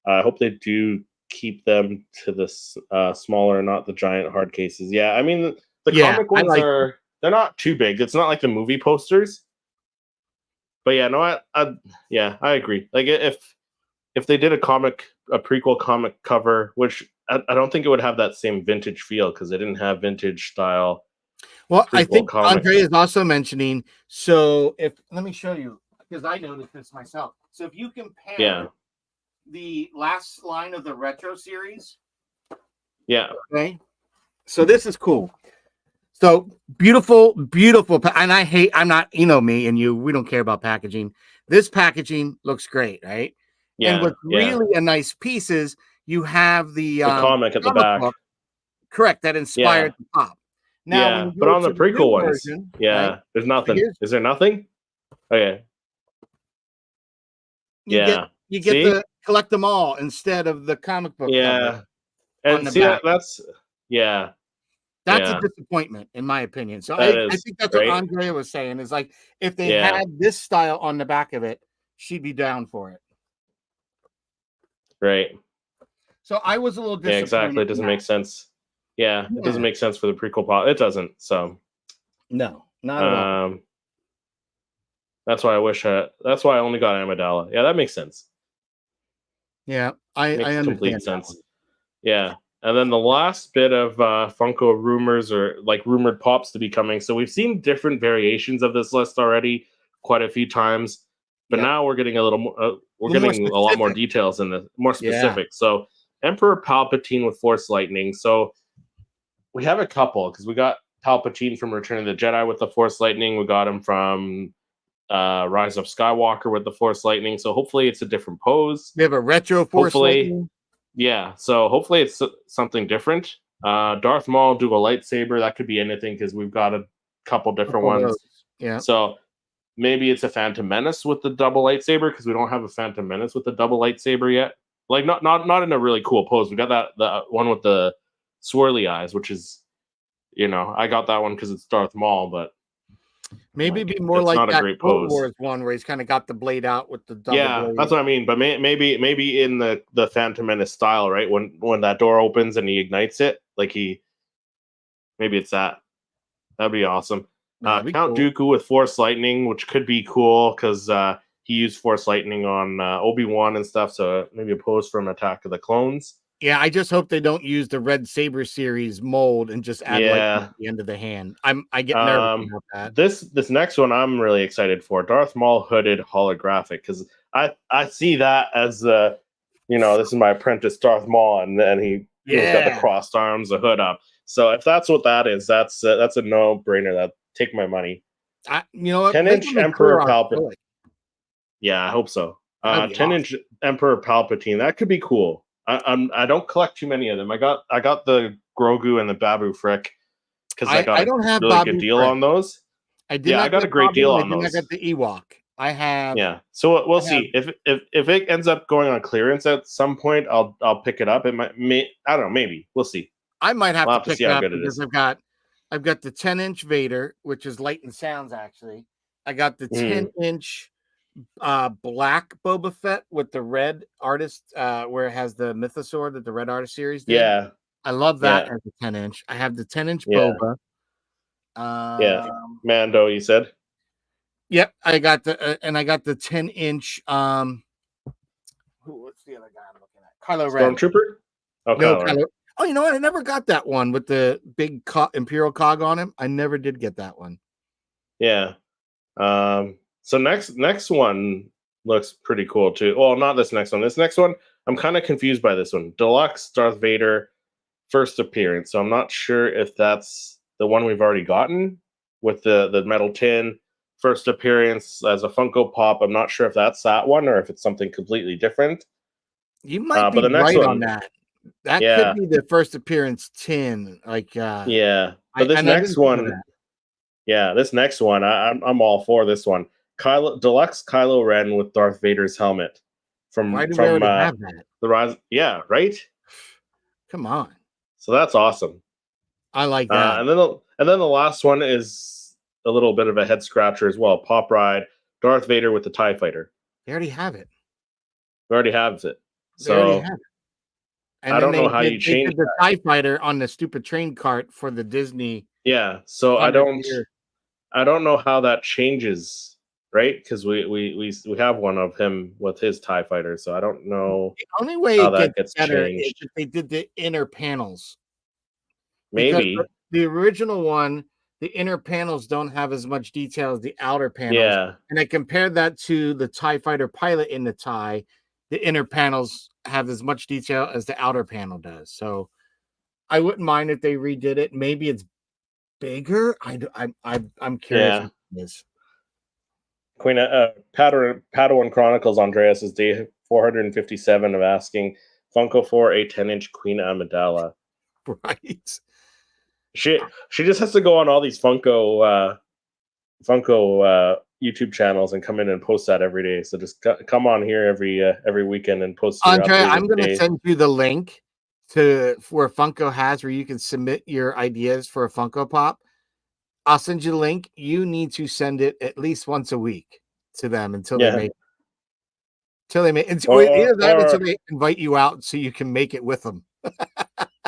I hope they do keep them to the smaller, not the giant hard cases. Yeah, I mean the comic ones they're not too big. It's not like the movie posters. But yeah, no, I agree. Like if they did a prequel comic cover, which I don't think it would have that same vintage feel because they didn't have vintage style. Well, I think Andre is also mentioning. So let me show you because I noticed this myself. So if you compare the last line of the retro series. Yeah. Okay. So this is cool. So beautiful. And I'm not, me and you, we don't care about packaging. This packaging looks great, right? Yeah. And what's really a nice piece is you have the comic at the back. Book, correct. That inspired the pop. Now, but on the prequel ones, there's nothing. Is there nothing? Okay. You get collect them all instead of the comic book cover. And see, that's a disappointment in my opinion. So I think that's right? what Andrea was saying is like if they had this style on the back of it, she'd be down for it. Right. So I was a little disappointed. Yeah, exactly. It doesn't make sense. Yeah, it doesn't make sense for the prequel pop. It doesn't. So no, not at all. That's why I wish. That's why I only got Amidala. Yeah, that makes sense. Yeah, I understand. Complete sense. Yeah, and then the last bit of Funko rumors or like rumored pops to be coming. So we've seen different variations of this list already, quite a few times. But now we're getting a little more. We're getting a lot more details in the more specific. So Emperor Palpatine with Force Lightning. So we have a couple because we got Palpatine from Return of the Jedi with the Force Lightning. We got him from Rise of Skywalker with the Force Lightning. So hopefully it's a different pose. We have a retro Force Lightning. Yeah. So hopefully it's something different. Darth Maul dual lightsaber. That could be anything because we've got a couple different ones. Yeah. So maybe it's a Phantom Menace with the double lightsaber because we don't have a Phantom Menace with the double lightsaber yet. Like not in a really cool pose. We got the one with the swirly eyes, which is, I got that one because it's Darth Maul, but maybe be more like not that a great Clone Wars one where he's kind of got the blade out with the double blade. That's what I mean. But maybe in the Phantom Menace style, right? When that door opens and he ignites it, like maybe it's that. That'd be awesome. Count Dooku with Force Lightning, which could be cool because he used Force Lightning on Obi-Wan and stuff. So maybe a pose from Attack of the Clones. Yeah, I just hope they don't use the Red Saber series mold and just add lightning at the end of the hand. I get nervous about that. This next one I'm really excited for. Darth Maul hooded holographic because I see that as this is my apprentice Darth Maul, and then he's got the crossed arms, the hood up. So if that's what that is, that's a no-brainer. That take my money. 10-inch Emperor Palpatine. Yeah, I hope so. 10-inch Emperor Palpatine. That could be cool. I don't collect too many of them. I got the Grogu and the Babu Frick because I got a really good deal on those. I got a great deal on those. I got the Ewok. I have. Yeah, so we'll see if it ends up going on clearance at some point. I'll pick it up. It might. I don't know. Maybe we'll see. I might have to pick it up because I've got the 10-inch Vader, which is Light and Sounds. Actually, I got the 10-inch. Black Boba Fett with the red artist where it has the mythosaur that the red artist series did. Yeah, I love that as a 10-inch. I have the 10-inch Boba. Mando, you said. Yep, I got the 10-inch. What's the other guy I'm looking at? Kylo Ren. Stormtrooper. Kylo. Oh, you know what? I never got that one with the big Imperial cog on him. I never did get that one. Yeah. So next one looks pretty cool too. Well, not this next one. This next one, I'm kind of confused by this one. Deluxe Darth Vader first appearance. So I'm not sure if that's the one we've already gotten with the metal tin first appearance as a Funko Pop. I'm not sure if that's that one or if it's something completely different. You might be right on that. That could be the first appearance tin. Like but this next one, this next one, I'm all for this one. Deluxe Kylo Ren with Darth Vader's helmet from have that? The Rise. Yeah, right. Come on. So that's awesome. I like that. And then the last one is a little bit of a head scratcher as well. Pop Ride Darth Vader with the TIE Fighter. They already have it. We already have it. So I don't know how you change the TIE Fighter on the stupid train cart for the Disney. Yeah. So I don't know how that changes. Right, because we have one of him with his TIE Fighter, so I don't know. The only way it gets better is if they did the inner panels. Maybe the original one, the inner panels don't have as much detail as the outer panels. Yeah, and I compared that to the TIE Fighter pilot in the TIE. The inner panels have as much detail as the outer panel does. So I wouldn't mind if they redid it. Maybe it's bigger. I'm curious. Yeah. Queen Padawan Chronicles Andreas is day 457 of asking Funko for a 10-inch Queen Amidala. Right. She just has to go on all these Funko Funko YouTube channels and come in and post that every day. So just come on here every weekend and post your Andre, updated I'm going to day. send you the link to where Funko has where you can submit your ideas for a Funko Pop. I'll send you the link. You need to send it at least once a week to them until they make either that until they invite you out so you can make it with them.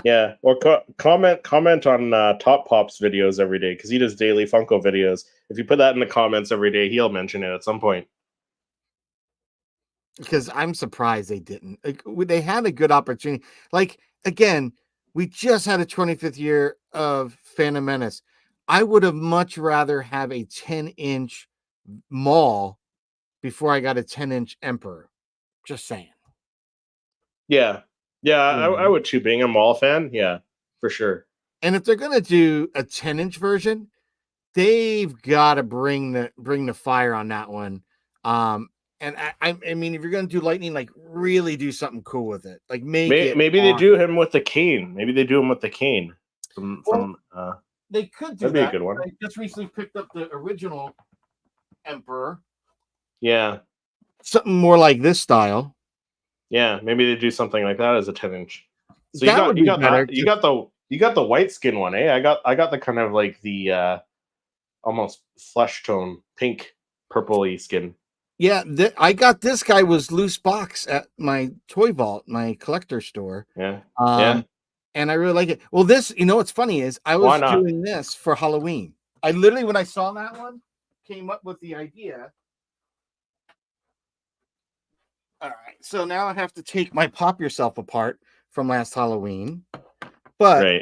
Yeah, or comment on Top Pop's videos every day because he does daily Funko videos. If you put that in the comments every day, he'll mention it at some point. Because I'm surprised they didn't. Like, they had a good opportunity. Like, again, we just had a 25th year of Phantom Menace. I would have much rather have a 10-inch Maul before I got a 10-inch Emperor. Just saying. Yeah. I would too. Being a Maul fan, yeah, for sure. And if they're gonna do a 10-inch version, they've got to bring the fire on that one. And I mean, if you're gonna do Lightning, like really do something cool with it. Like maybe they do him with the cane. Maybe they do him with the cane. They could do that'd be a good one. I just recently picked up the original Emperor. Yeah. Something more like this style. Yeah, maybe they do something like that as a 10-inch. So that you got the white skin one, eh? I got the kind of like the almost flesh tone pink purpley skin. Yeah, I got this guy was loose box at my toy vault, my collector store. Yeah. And I really like it. Well, this, what's funny is I was doing this for Halloween. I literally, when I saw that one, came up with the idea. All right, so now I have to take my Pop Yourself apart from last Halloween, but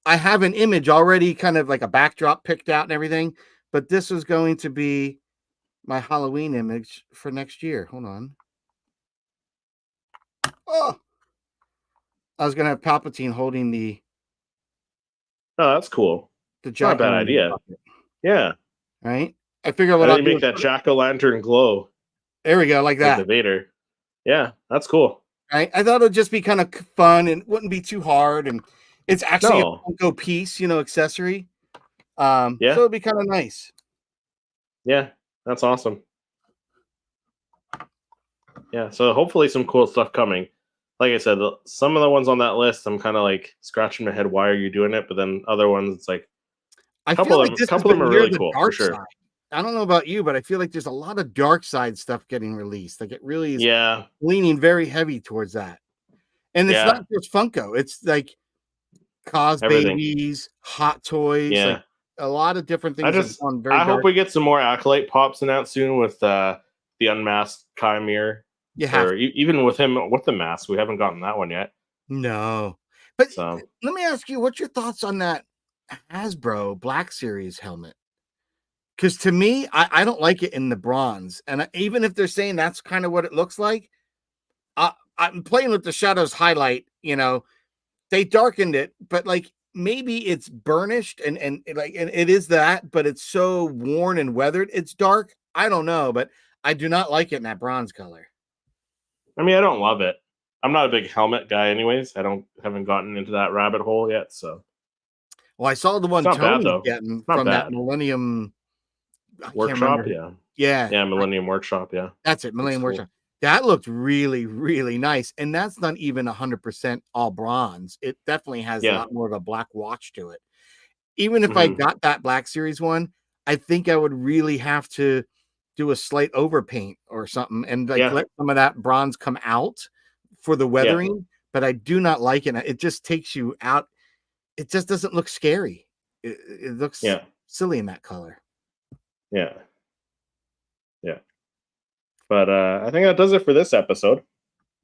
I have an image already, kind of like a backdrop picked out and everything. But this is going to be my Halloween image for next year. Hold on. Oh, I was gonna have Palpatine holding the. Oh, that's cool. The not a bad idea. Yeah. Right. I figure what I'll make that jack-o'-lantern glow. There we go, like that. Like the Vader. Yeah, that's cool. I thought it'd just be kind of fun and wouldn't be too hard, and it's actually a Funko piece, accessory. So it'd be kind of nice. Yeah, that's awesome. Yeah, so hopefully some cool stuff coming. Like I said, some of the ones on that list, I'm kind of like scratching my head. Why are you doing it? But then other ones, it's like a couple of them are really cool for sure. Side. I don't know about you, but I feel like there's a lot of dark side stuff getting released. Like it really is leaning very heavy towards that. And it's not just Funko. It's like Cos Babies, Hot Toys, like a lot of different things. I hope we get some more Acolyte Pops announced soon with the unmasked Chimere. Or even with him with the mask. We haven't gotten that one yet. No. But let me ask you, what's your thoughts on that Hasbro Black Series helmet? Because to me, I don't like it in the bronze. And even if they're saying that's kind of what it looks like, I'm playing with the Shadows highlight, they darkened it, but like maybe it's burnished and it is that, but it's so worn and weathered. It's dark. I don't know, but I do not like it in that bronze color. I mean, I don't love it. I'm not a big helmet guy anyways. Haven't gotten into that rabbit hole yet, so. Well, I saw the one Tony's getting from that Millennium Workshop, yeah. Millennium Workshop, yeah. That's it, Millennium Workshop. That looked really, really nice, and that's not even 100% all bronze. It definitely has a lot more of a black watch to it. Even if I got that Black Series one, I think I would really have to do a slight overpaint or something and let some of that bronze come out for the weathering. But I do not like it. It just takes you out. It just doesn't look scary. It looks silly in that color. Yeah. But I think that does it for this episode.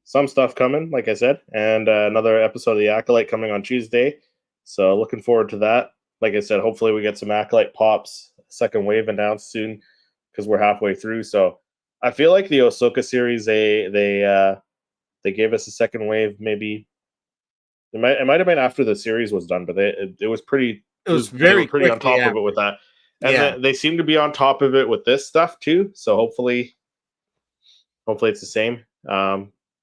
Some stuff coming, like I said, and another episode of the Acolyte coming on Tuesday. So looking forward to that. Like I said, hopefully we get some Acolyte Pops second wave announced soon because we're halfway through. So I feel like the Ahsoka series, they gave us a second wave. Maybe it might have been after the series was done, but it was pretty. It was very pretty on top of it with that, and they seem to be on top of it with this stuff too. So hopefully it's the same.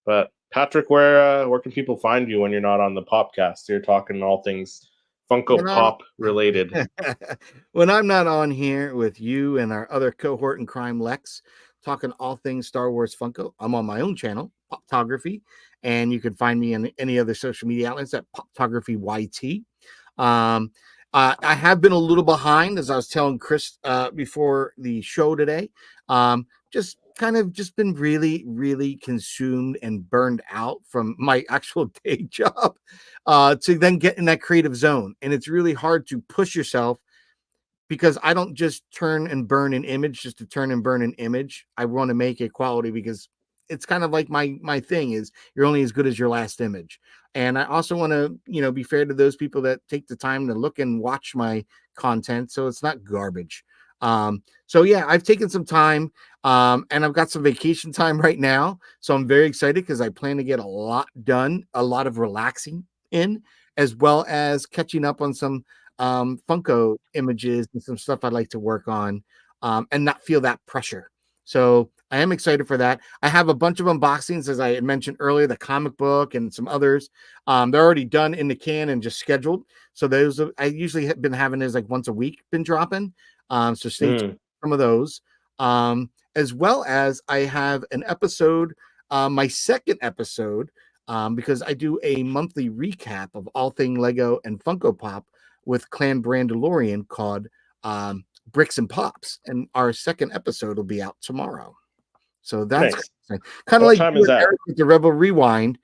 But Patrick, where can people find you when you're not on the Popcast? You're talking all things Funko Pop related. When I'm not on here with you and our other cohort in crime, Lex, talking all things Star Wars Funko, I'm on my own channel, Poptography, and you can find me on any other social media outlets at Poptography YT. I have been a little behind, as I was telling Chris before the show today. Just been really, really consumed and burned out from my actual day job to then get in that creative zone. And it's really hard to push yourself because I don't just turn and burn an image just to turn and burn an image. I want to make it quality because it's kind of like my thing is you're only as good as your last image. And I also want to, be fair to those people that take the time to look and watch my content. So it's not garbage. So yeah, I've taken some time and I've got some vacation time right now. So I'm very excited because I plan to get a lot done, a lot of relaxing in, as well as catching up on some Funko images and some stuff I'd like to work on and not feel that pressure. So I am excited for that. I have a bunch of unboxings, as I had mentioned earlier, the comic book and some others. They're already done in the can and just scheduled. So those I usually have been having is like once a week been dropping. So stay tuned for some of those. As well as I have an episode, my second episode, because I do a monthly recap of all thing Lego and Funko Pop with Clan Brandalorian called Bricks and Pops, and our second episode will be out tomorrow. So that's nice. Kind of like time is that? Eric with the Rebel Rewind,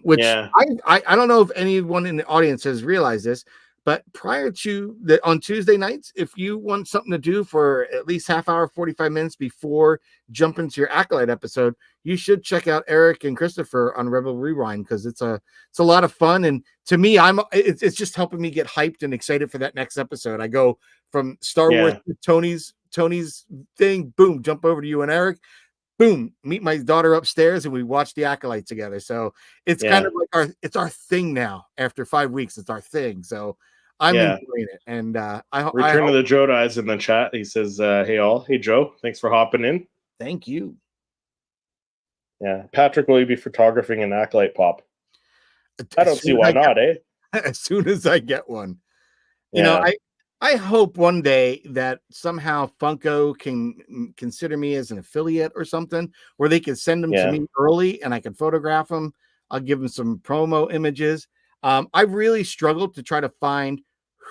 which I don't know if anyone in the audience has realized this, but prior to on Tuesday nights, if you want something to do for at least half hour, 45 minutes before jumping to your Acolyte episode, you should check out Eric and Christopher on Rebel Rewind because it's a lot of fun. And to me, it's just helping me get hyped and excited for that next episode. I go from Star Wars to Tony's thing, boom, jump over to you and Eric. Boom, meet my daughter upstairs and we watch the Acolyte together. So it's kind of like our thing now. After 5 weeks, it's our thing. So I'm enjoying it. And Return to the Jodi's in the chat. He says, hey all. Hey Joe, thanks for hopping in. Thank you. Yeah. Patrick, will you be photographing an Acolyte Pop? I don't see why not, eh? As soon as I get one. You know, I hope one day that somehow Funko can consider me as an affiliate or something where they can send them to me early and I can photograph them. I'll give them some promo images. I've really struggled to try to find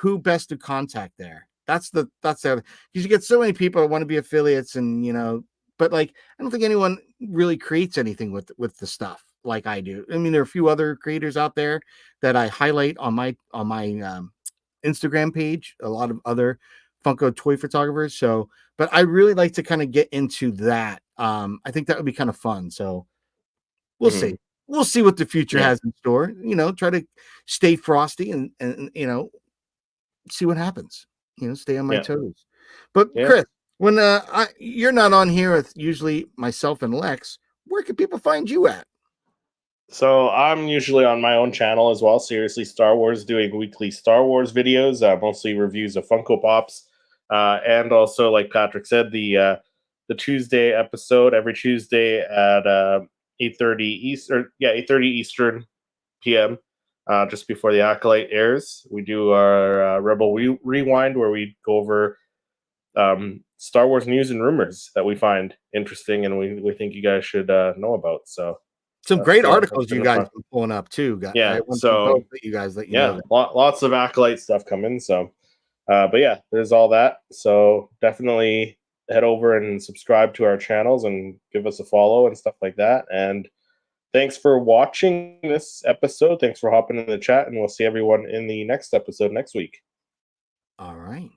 who best to contact there. That's because you get so many people that want to be affiliates and, but like, I don't think anyone really creates anything with the stuff like I do. I mean, there are a few other creators out there that I highlight on my Instagram page, a lot of other Funko toy photographers. So, but I really like to kind of get into that. I think that would be kind of fun. So we'll see. We'll see what the future has in store. Try to stay frosty and see what happens. Stay on my toes. But Chris, when you're not on here with usually myself and Lex, where can people find you at? So I'm usually on my own channel as well, Seriously Star Wars, doing weekly Star Wars videos, mostly reviews of Funko Pops, and also, like Patrick said, the Tuesday episode every Tuesday at 8:30 Eastern, 8:30 Eastern PM, just before the Acolyte airs. We do our Rebel Rewind, where we go over Star Wars news and rumors that we find interesting and we think you guys should know about. So. Some great articles you guys are pulling up too. So you guys let you know that. Lots of Acolyte stuff coming. So, but yeah, there's all that. So definitely head over and subscribe to our channels and give us a follow and stuff like that. And thanks for watching this episode. Thanks for hopping in the chat, and we'll see everyone in the next episode next week. All right.